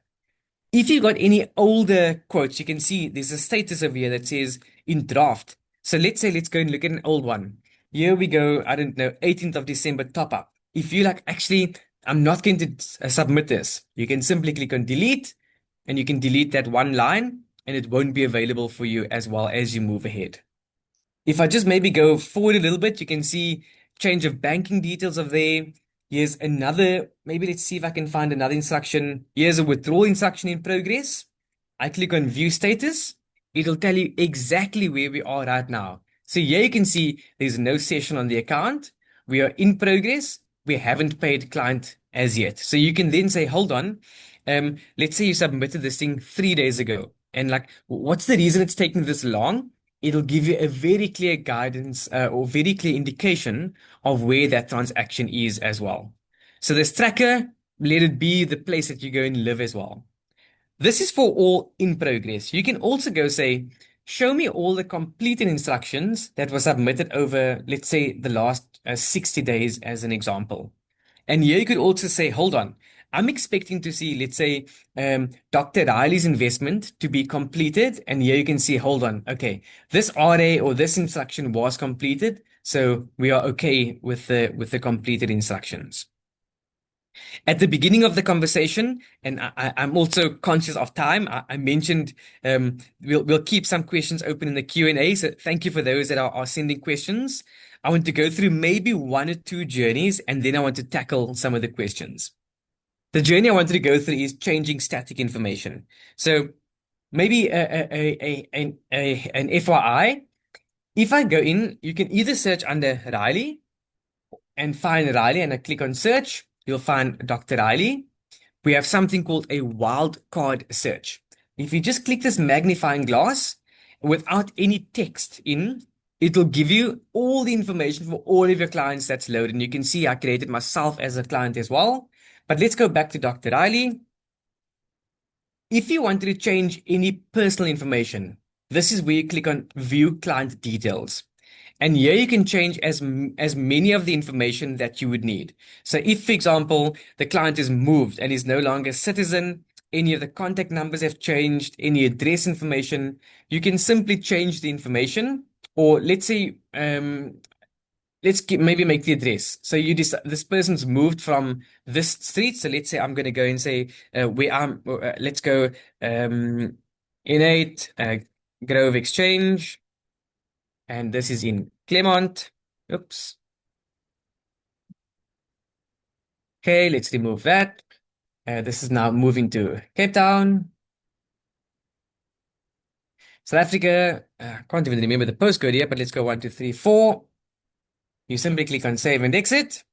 If you've got any older quotes, you can see there's a status over here that says in draft. So let's go and look at an old one. Here we go, I don't know, 18th of December top up. If you actually, I'm not going to submit this, you can simply click on delete, and you can delete that one line, and it won't be available for you as well as you move ahead. If I just maybe go forward a little bit, you can see change of banking details of there. Here's another, maybe let's see if I can find another instruction. Here's a withdrawal instruction in progress. I click on view status. It'll tell you exactly where we are right now. So here you can see there's no session on the account. We are in progress. We haven't paid client as yet. So you can then say, hold on. Let's say you submitted this thing 3 days ago. And what's the reason it's taking this long? It'll give you a very clear guidance or very clear indication of where that transaction is as well. So this tracker, let it be the place that you go and live as well. This is for all in progress. You can also go say, show me all the completed instructions that were submitted over, let's say, the last 60 days as an example. And here you could also say, hold on, I'm expecting to see, let's say, Dr. Riley's investment to be completed. And here you can see, hold on, okay, this RA or this instruction was completed. So we are okay with the completed instructions. At the beginning of the conversation, and I'm also conscious of time, I mentioned we'll keep some questions open in the Q&A. So thank you for those that are sending questions. I want to go through maybe one or two journeys, and then I want to tackle some of the questions. The journey I wanted to go through is changing static information. So maybe an FYI, if I go in, you can either search under Riley and find Riley, and I click on search, you'll find Dr. Riley. We have something called a wildcard search. If you just click this magnifying glass without any text in, it'll give you all the information for all of your clients that's loaded. And you can see I created myself as a client as well. But let's go back to Dr. Riley. If you wanted to change any personal information, this is where you click on View Client Details. And here you can change as many of the information that you would need. So if, for example, the client is moved and is no longer a citizen, any of the contact numbers have changed, any address information, you can simply change the information. Or let's say, maybe make the address. So you decide this person's moved from this street. So let's say I'm going to go and say, let's go INN8 Grove Exchange. And this is in Claremont. Oops. Okay, let's remove that. This is now moving to Cape Town. South Africa, can't even remember the postcode here, but let's go 1, 2, 3, 4. You simply click on save and exit.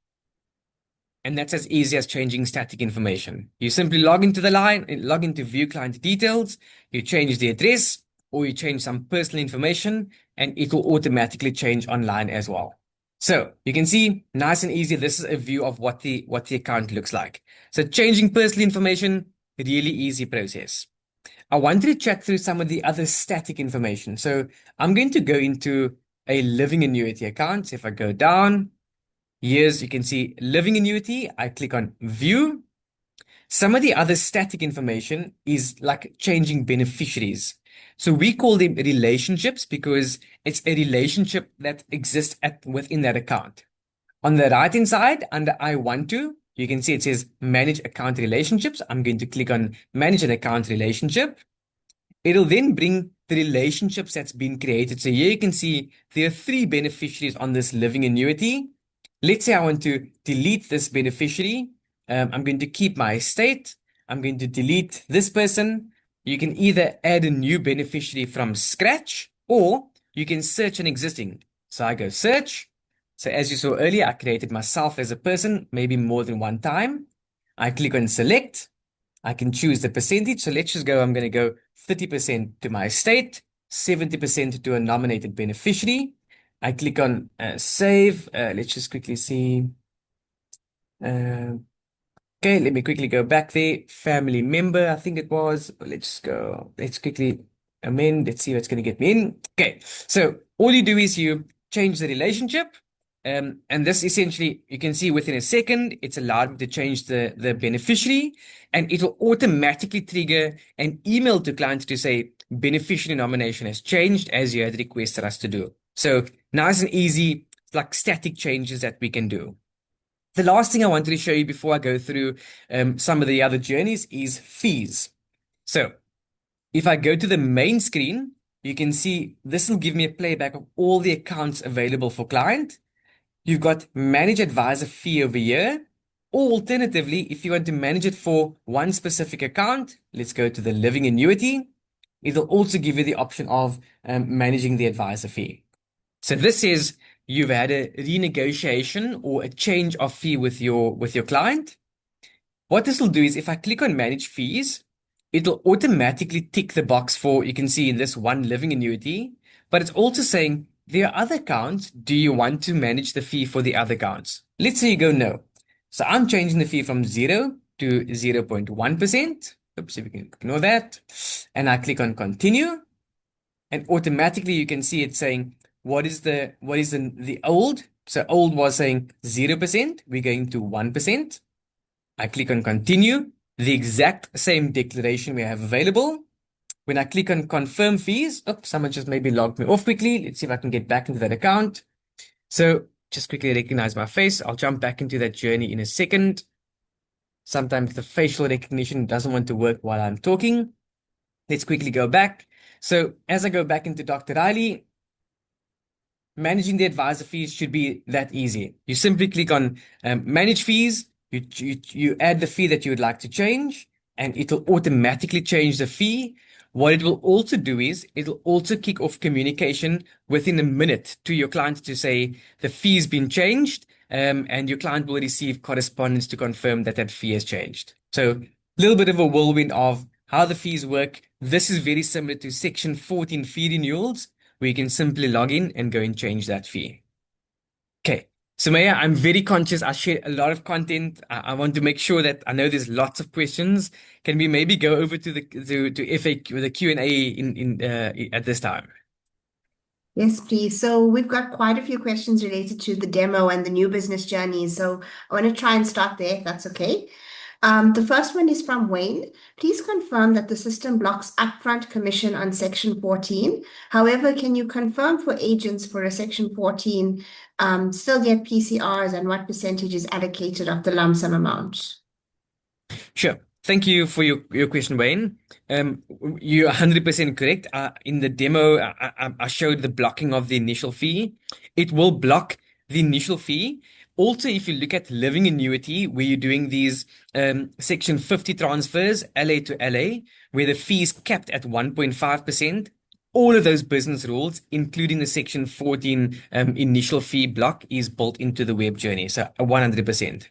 And that's as easy as changing static information. You simply log into the line, log into view client details, you change the address, or you change some personal information, and it will automatically change online as well. So you can see, nice and easy, this is a view of what the account looks like. So changing personal information, really easy process. I wanted to chat through some of the other static information. So I'm going to go into a living annuity account. So if I go down, here's, you can see living annuity. I click on view. Some of the other static information is like changing beneficiaries. So we call them relationships because it's a relationship that exists within that account. On the right-hand side, under I want to, you can see it says manage account relationships. I'm going to click on manage an account relationship. It'll then bring the relationships that's been created. So here you can see there are 3 beneficiaries on this living annuity. Let's say I want to delete this beneficiary. I'm going to keep my estate. I'm going to delete this person. You can either add a new beneficiary from scratch, or you can search an existing. So I go search. So as you saw earlier, I created myself as a person, maybe more than one time. I click on select. I can choose the percentage. So let's just go, I'm going to go 30% to my estate, 70% to a nominated beneficiary. I click on save. Let's just quickly see. Okay, let me quickly go back there. Family member, I think it was. Let's go. Let's quickly amend. Let's see what's going to get me in. Okay, so all you do is you change the relationship. And this essentially, you can see within a second, it's allowed me to change the beneficiary, and it will automatically trigger an email to clients to say beneficiary nomination has changed as you had requested us to do. So nice and easy, like static changes that we can do. The last thing I wanted to show you before I go through some of the other journeys is fees. So if I go to the main screen, you can see this will give me a playback of all the accounts available for client. You've got manage advisor fee over here. Or alternatively, if you want to manage it for one specific account, let's go to the living annuity. It'll also give you the option of managing the advisor fee. So this is you've had a renegotiation or a change of fee with your client. What this will do is if I click on manage fees, it'll automatically tick the box for, you can see in this one living annuity, but it's also saying there are other accounts. Do you want to manage the fee for the other accounts? Let's say you go no. So I'm changing the fee from 0 to 0.1%. Oops, if we can ignore that. And I click on continue. And automatically you can see it saying, what is the old? So old was saying 0%. We're going to 1%. I click on continue. The exact same declaration we have available. When I click on confirm fees, oops, someone just maybe logged me off quickly. Let's see if I can get back into that account. So just quickly recognize my face. I'll jump back into that journey in a second. Sometimes the facial recognition doesn't want to work while I'm talking. Let's quickly go back. So as I go back into Dr. Riley, managing the advisor fees should be that easy. You simply click on manage fees. You add the fee that you would like to change, and it'll automatically change the fee. What it will also do is it'll also kick off communication within a minute to your client to say the fee's been changed, and your client will receive correspondence to confirm that that fee has changed. So a little bit of a whirlwind of how the fees work. This is very similar to Section 14 fee renewals, where you can simply log in and go and change that fee. Okay. So Maya, I'm very conscious. I share a lot of content. I want to make sure that I know there's lots of questions. Can we maybe go over to to FAQ, the Q&A in at this time? Yes, please. So we've got quite a few questions related to the demo and the new business journey. So I want to try and start there, if that's okay. The first one is from Wayne. Please confirm that the system blocks upfront commission on Section 14. However, can you confirm for agents for a Section 14 still get PCRs and what percentage is allocated of the lump sum amount? Sure. Thank you for your question, Wayne. You're 100% correct. In the demo, I showed the blocking of the initial fee. It will block the initial fee. Also, if you look at living annuity, where you're doing these Section 50 transfers, LA to LA, where the fee is capped at 1.5%, all of those business rules, including the Section 14 initial fee block, is built into the web journey. So 100%.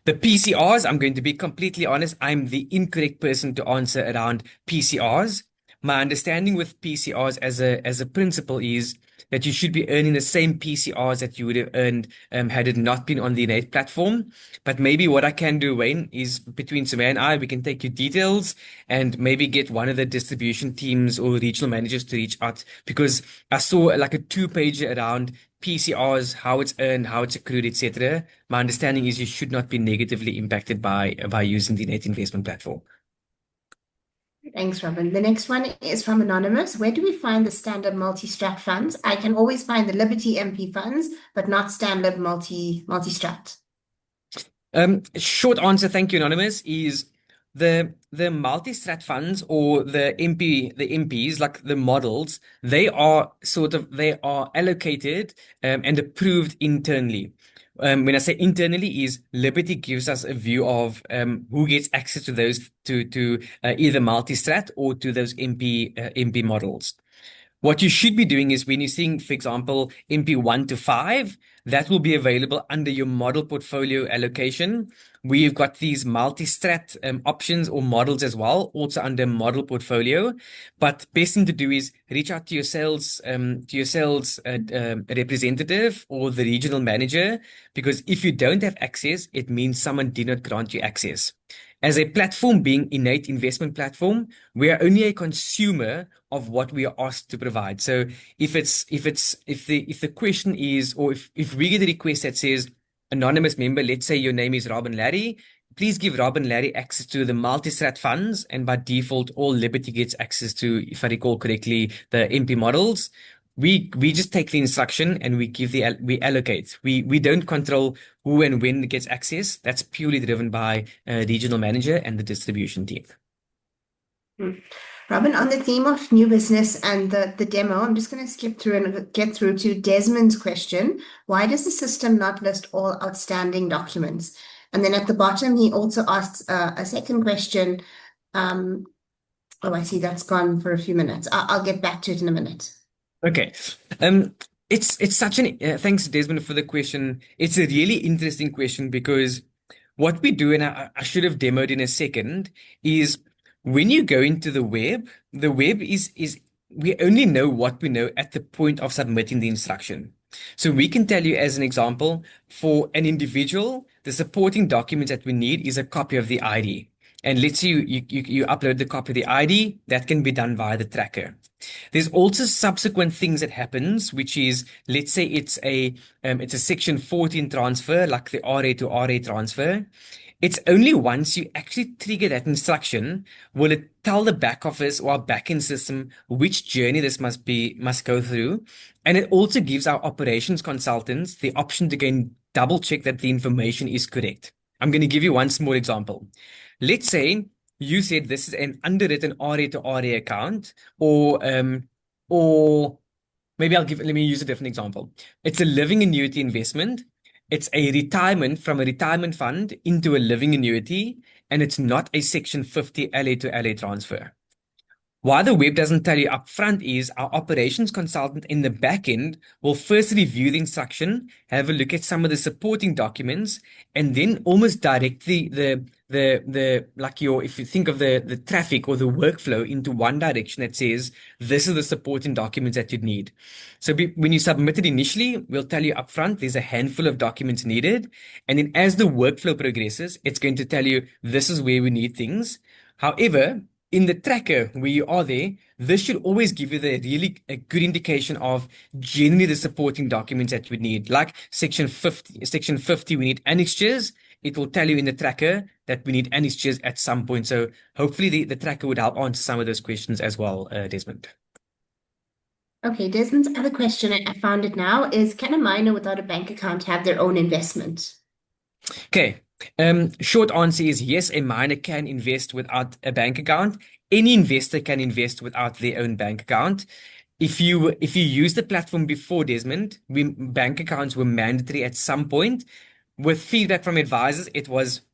The PCRs, I'm going to be completely honest, I'm the incorrect person to answer around PCRs. My understanding with PCRs as a principle is that you should be earning the same PCRs that you would have earned had it not been on the INN8 platform. But maybe what I can do, Wayne, is between Samaya and I, we can take your details and maybe get one of the distribution teams or regional managers to reach out, because I saw like a two-page around PCRs, how it's earned, how it's accrued, etc. My understanding is you should not be negatively impacted by using the net investment platform. Thanks, Robin. The next one is from Anonymous. Where do we find the standard multi-strat funds? I can always find the Liberty MP funds, but not standard multi-strat. Short answer, thank you, Anonymous, is the multi-strat funds or the MPs, like the models, they are allocated and approved internally. When I say internally, is Liberty gives us a view of who gets access to those to either multi-strat or to those MP models. What you should be doing is when you're seeing, for example, MP1 to 5, that will be available under your model portfolio allocation. We've got these multi-strat options or models as well, also under model portfolio. But best thing to do is reach out to your sales representative or the regional manager, because if you don't have access, it means someone did not grant you access. As a platform being INN8 investment platform, we are only a consumer of what we are asked to provide. So if the question is, or if we get a request that says anonymous member, let's say your name is Rob and Larry, please give Rob and Larry access to the multi-strat funds, and by default, all Liberty gets access to, if I recall correctly, the MP models. We just take the instruction and we allocate. We don't control who and when gets access. That's purely driven by a regional manager and the distribution team. Robin, on the theme of new business and the demo, I'm just going to skip through and get through to Desmond's question. Why does the system not list all outstanding documents? And then at the bottom, he also asks a second question. Oh, I see that's gone for a few minutes. I'll get back to it in a minute. Okay. It's such an thanks, Desmond, for the question. It's a really interesting question, because what we do, and I should have demoed in a second, is when you go into the web is we only know what we know at the point of submitting the instruction. So we can tell you, as an example, for an individual, the supporting documents that we need is a copy of the ID. And let's say you upload the copy of the ID, that can be done via the tracker. There's also subsequent things that happens, which is, let's say it's a section 14 transfer, like the RA to RA transfer. It's only once you actually trigger that instruction will it tell the back office or our backend system which journey this must go through. And it also gives our operations consultants the option to go and double check that the information is correct. I'm going to give you one small example. Let's say you said this is an underwritten RA to RA account, or maybe let me use a different example. It's a living annuity investment. It's a retirement from a retirement fund into a living annuity, and it's not a Section 50 LA to LA transfer. Why the web doesn't tell you up front is our operations consultant in the back end will first review the instruction, have a look at some of the supporting documents, and then almost direct the like your if you think of the traffic or the workflow into one direction that says this is the supporting documents that you'd need. So when you submit it initially, we'll tell you up front there's a handful of documents needed, and then as the workflow progresses, it's going to tell you this is where we need things. However, in the tracker where you are there, this should always give you the really a good indication of generally the supporting documents that you would need. Like section 50, we need annexures. It will tell you in the tracker that we need annexures at some point. So hopefully the tracker would help answer some of those questions as well, Desmond. Okay, Desmond's other question, I found it now, is can a minor without a bank account have their own investment? Okay. Short answer is yes, a minor can invest without a bank account. Any investor can invest without their own bank account. If you use the platform before, Desmond, bank accounts were mandatory at some point. With feedback from advisors,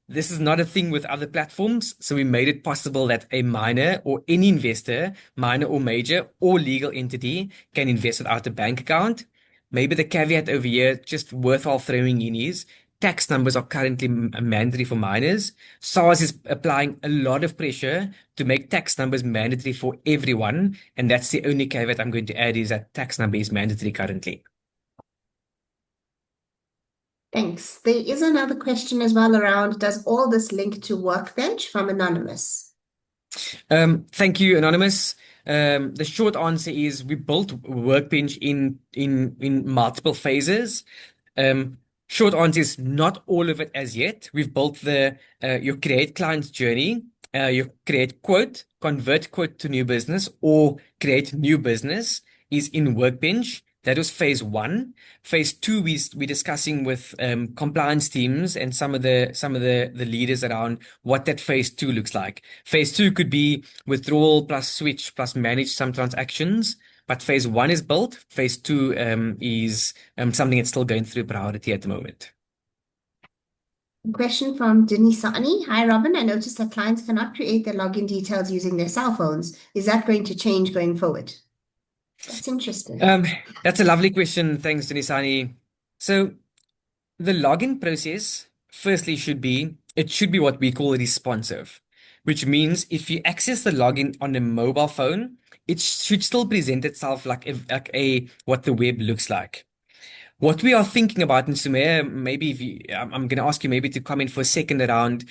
this is not a thing with other platforms, so we made it possible that a minor or any investor, minor or major or legal entity, can invest without a bank account. Maybe the caveat over here, just worthwhile throwing in, is tax numbers are currently mandatory for minors. SARS is applying a lot of pressure to make tax numbers mandatory for everyone, and that's the only caveat I'm going to add is that tax number is mandatory currently. Thanks. There is another question as well around, does all this link to Workbench from Anonymous? Thank you, Anonymous. The short answer is we built Workbench in multiple phases. Short answer is not all of it as yet. We've built your create client journey, your create quote, convert quote to new business, or create new business is in Workbench. That was phase one. Phase two, we're discussing with compliance teams and some of the leaders around what that phase two looks like. Phase two could be withdrawal plus switch plus manage some transactions. But phase one is built. Phase two is something that's still going through priority at the moment. A question from Denisani. Hi, Robin. I noticed that clients cannot create their login details using their cell phones. Is that going to change going forward? That's interesting. That's a lovely question. Thanks, Denisani. So the login process, firstly, should be what we call responsive, which means if you access the login on a mobile phone, it should still present itself like a what the web looks like. What we are thinking about, and Sumaya, maybe I'm going to ask you maybe to comment for a second around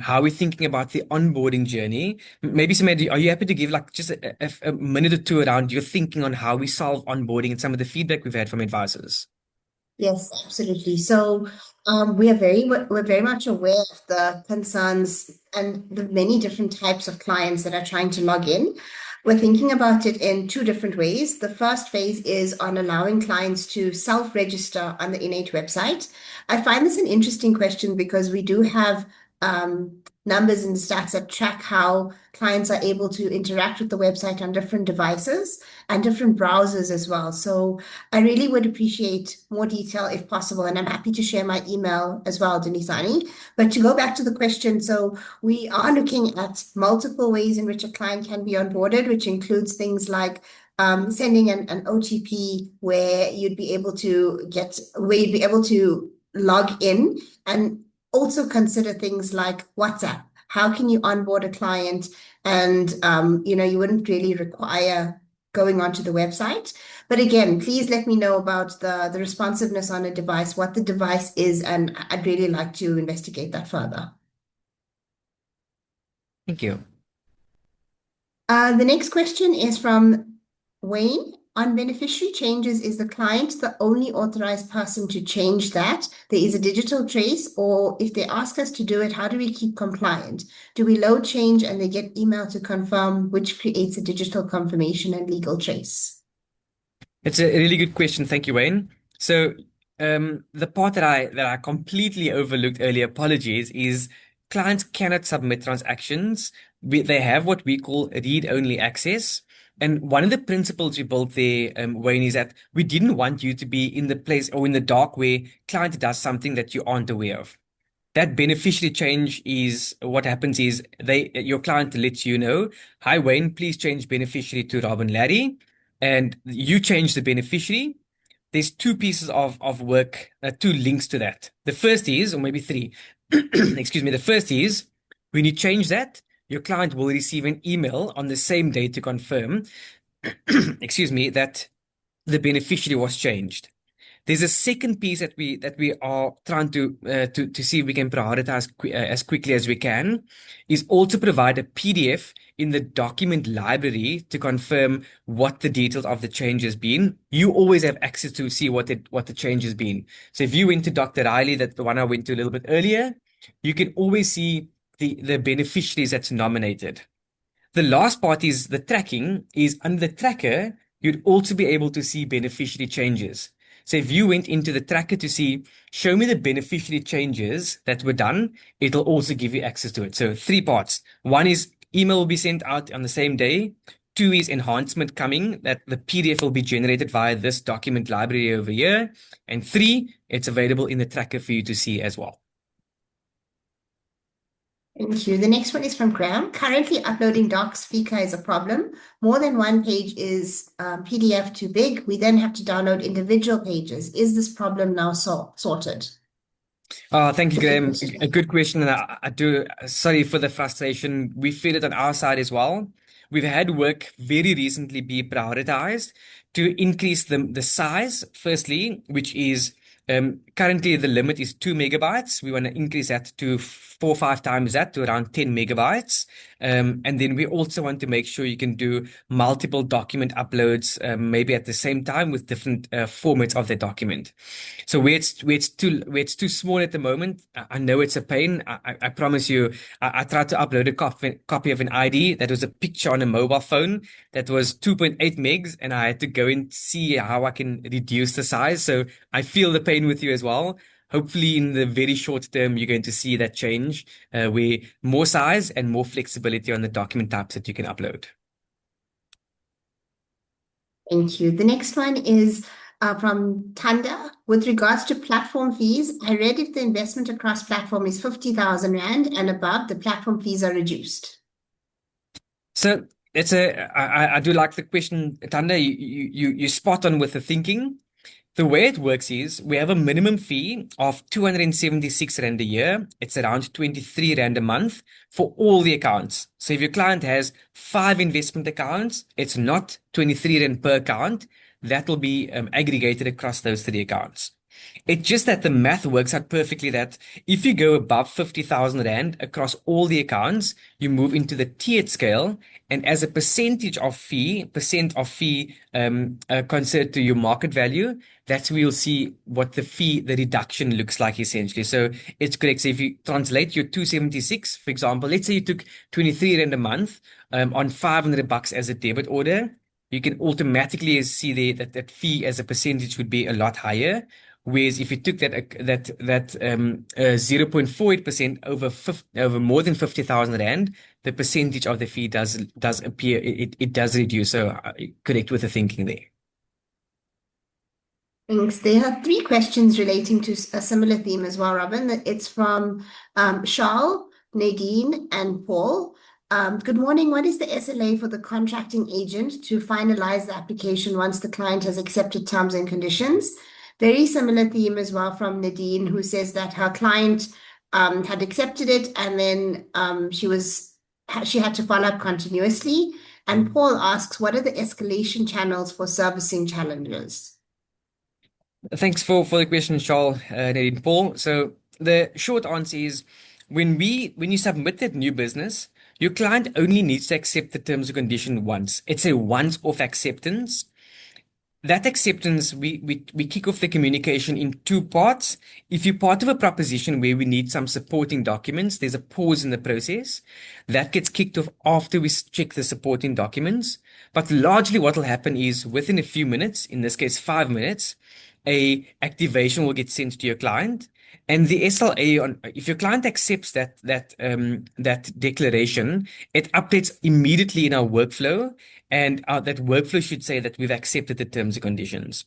how we're thinking about the onboarding journey. Maybe Sumaya, are you happy to give like just a minute or two around your thinking on how we solve onboarding and some of the feedback we've had from advisors? Yes, absolutely. So we're very much aware of the concerns and the many different types of clients that are trying to log in. We're thinking about it in two different ways. The first phase is on allowing clients to self-register on the INN8 website. I find this an interesting question because we do have numbers and stats that track how clients are able to interact with the website on different devices and different browsers as well. So I really would appreciate more detail if possible, and I'm happy to share my email as well, Denisani. But to go back to the question, so we are looking at multiple ways in which a client can be onboarded, which includes things like sending an OTP where you'd be able to log in, and also consider things like WhatsApp. How can you onboard a client and you wouldn't really require going onto the website. But again, please let me know about the responsiveness on a device, what the device is, and I'd really like to investigate that further. Thank you. The next question is from Wayne. On beneficiary changes, is the client the only authorized person to change that? There is a digital trace, or if they ask us to do it, how do we keep compliant? Do we load change and they get email to confirm, which creates a digital confirmation and legal trace? It's a really good question. Thank you, Wayne. So, the part that I completely overlooked earlier, apologies, is clients cannot submit transactions. They have what we call read-only access. And one of the principles we built there, Wayne, is that we didn't want you to be in the place or in the dark where client does something that you aren't aware of. That beneficiary change is what happens is your client lets you know, hi Wayne, please change beneficiary to Rob and Larry, and you change the beneficiary. There's two pieces of work, two links to that. The first is, or maybe three, excuse me. The first is when you change that, your client will receive an email on the same day to confirm, excuse me, that the beneficiary was changed. There's a second piece that we are trying to see if we can prioritize as quickly as we can, is also provide a PDF in the document library to confirm what the details of the change has been. You always have access to see what the change has been. So if you went to Dr. Riley, that's the one I went to a little bit earlier, you can always see the beneficiaries that's nominated. The last part is the tracking is under the tracker, you'd also be able to see beneficiary changes. So if you went into the tracker to see, show me the beneficiary changes that were done, it'll also give you access to it. So three parts. One is email will be sent out on the same day. Two is enhancement coming, that the PDF will be generated via this document library over here. And three, it's available in the tracker for you to see as well. Thank you. The next one is from Graham. Currently uploading docs Fika is a problem. More than one page is PDF too big. We then have to download individual pages. Is this problem now sorted? Thank you, Graham. A good question. And I do, sorry for the frustration. We feel it on our side as well. We've had work very recently be prioritized to increase the size, firstly, which is currently the limit is 2 megabytes. We want to increase that to 4 or 5 times that to around 10 megabytes. And then we also want to make sure you can do multiple document uploads, maybe at the same time with different formats of the document. So where it's too small at the moment, I know it's a pain. I promise you, I tried to upload a copy of an ID that was a picture on a mobile phone that was 2.8 megs, and I had to go and see how I can reduce the size. So I feel the pain with you as well. Hopefully, in the very short term, you're going to see that change, where more size and more flexibility on the document types that you can upload. Thank you. The next one is from Tanda. With regards to platform fees, I read if the investment across platform is 50,000 Rand and above, the platform fees are reduced. So I do like the question, Tanda. You spot on with the thinking. The way it works is we have a minimum fee of 276 Rand a year. It's around 23 Rand a month for all the accounts. So if your client has 5 investment accounts, it's not 23 Rand per account. That will be aggregated across those 3 accounts. It's just that the math works out perfectly that if you go above 50,000 Rand across all the accounts, you move into the tiered scale. And as a percentage of fee, considered to your market value, that's where you'll see what the reduction looks like essentially. So it's correct. So if you translate your 276, for example, let's say you took 23 Rand a month on 500 bucks as a debit order, you can automatically see there that fee as a percentage would be a lot higher. Whereas if you took that 0.48% over more than 50,000 Rand, the percentage of the fee does appear, it does reduce. So correct with the thinking there. Thanks. There are 3 questions relating to a similar theme as well, Robin. It's from Charles, Nadine, and Paul. Good morning. What is the SLA for the contracting agent to finalize the application once the client has accepted terms and conditions? Very similar theme as well from Nadine, who says that her client had accepted it and then she had to follow up continuously. And Paul asks, what are the escalation channels for servicing challenges? Thanks for the question, Charles, Nadine, Paul. So the short answer is when you submit that new business, your client only needs to accept the terms and condition once. It's a once-off acceptance. That acceptance, we kick off the communication in two parts. If you're part of a proposition where we need some supporting documents, there's a pause in the process. That gets kicked off after we check the supporting documents. But largely what will happen is within a few minutes, in this case 5 minutes, a activation will get sent to your client. And the SLA on if your client accepts that declaration, it updates immediately in our workflow, and that workflow should say that we've accepted the terms and conditions.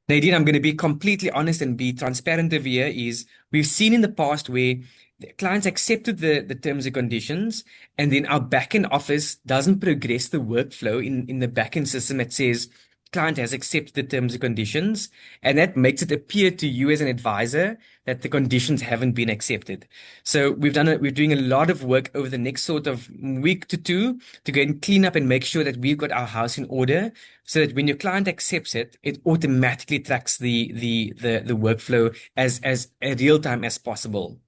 Nadine, I'm going to be completely honest and be transparent over here. Is we've seen in the past where the clients accepted the terms and conditions, and then our backend office doesn't progress the workflow in the backend system that says client has accepted the terms and conditions, and that makes it appear to you as an advisor that the conditions haven't been accepted. So we're doing a lot of work over the next sort of week to two to go and clean up and make sure that we've got our house in order, so that when your client accepts it, it automatically tracks the workflow as real time as possible.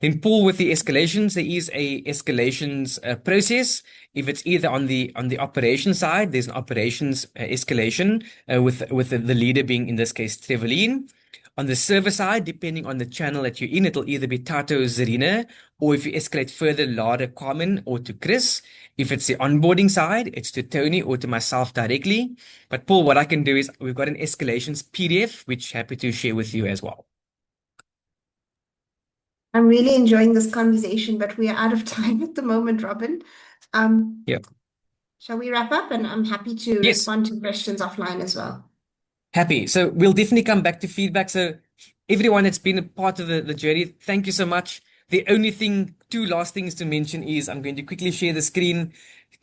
Then Paul, with the escalations, there is a escalations process. If it's either on the operations side, there's an operations escalation with the leader being in this case Trevelin. On the server side, depending on the channel that you're in, it'll either be Tato, Zarina, or if you escalate further, Lara, Carmen, or to Chris. If it's the onboarding side, it's to Tony or to myself directly. But Paul, what I can do is we've got an escalations PDF, which happy to share with you as well. I'm really enjoying this conversation, but we are out of time at the moment, Robin. Yeah. Shall we wrap up? And I'm happy to Yes. respond to questions offline as well. Happy. So we'll definitely come back to feedback. So everyone that's been a part of the journey, thank you so much. The only thing, two last things to mention is I'm going to quickly share the screen.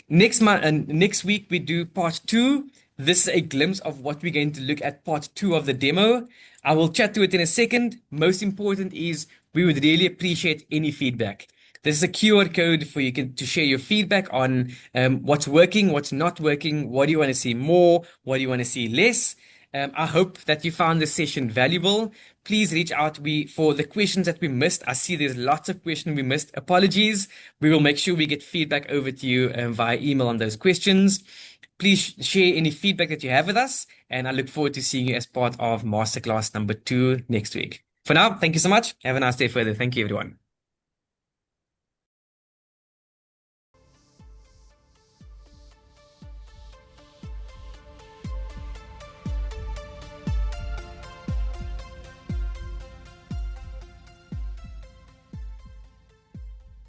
Next month and next week we do part two. This is a glimpse of what we're going to look at part two of the demo. I will chat to it in a second. Most important is we would really appreciate any feedback. This is a QR code for you to share your feedback on what's working, what's not working, what do you want to see more, what do you want to see less. I hope that you found this session valuable. Please reach out for the questions that we missed. I see there's lots of questions we missed. Apologies. We will make sure we get feedback over to you via email on those questions. Please share any feedback that you have with us, and I look forward to seeing you as part of Masterclass number 2 next week. For now, thank you so much. Have a nice day further. Thank you, everyone.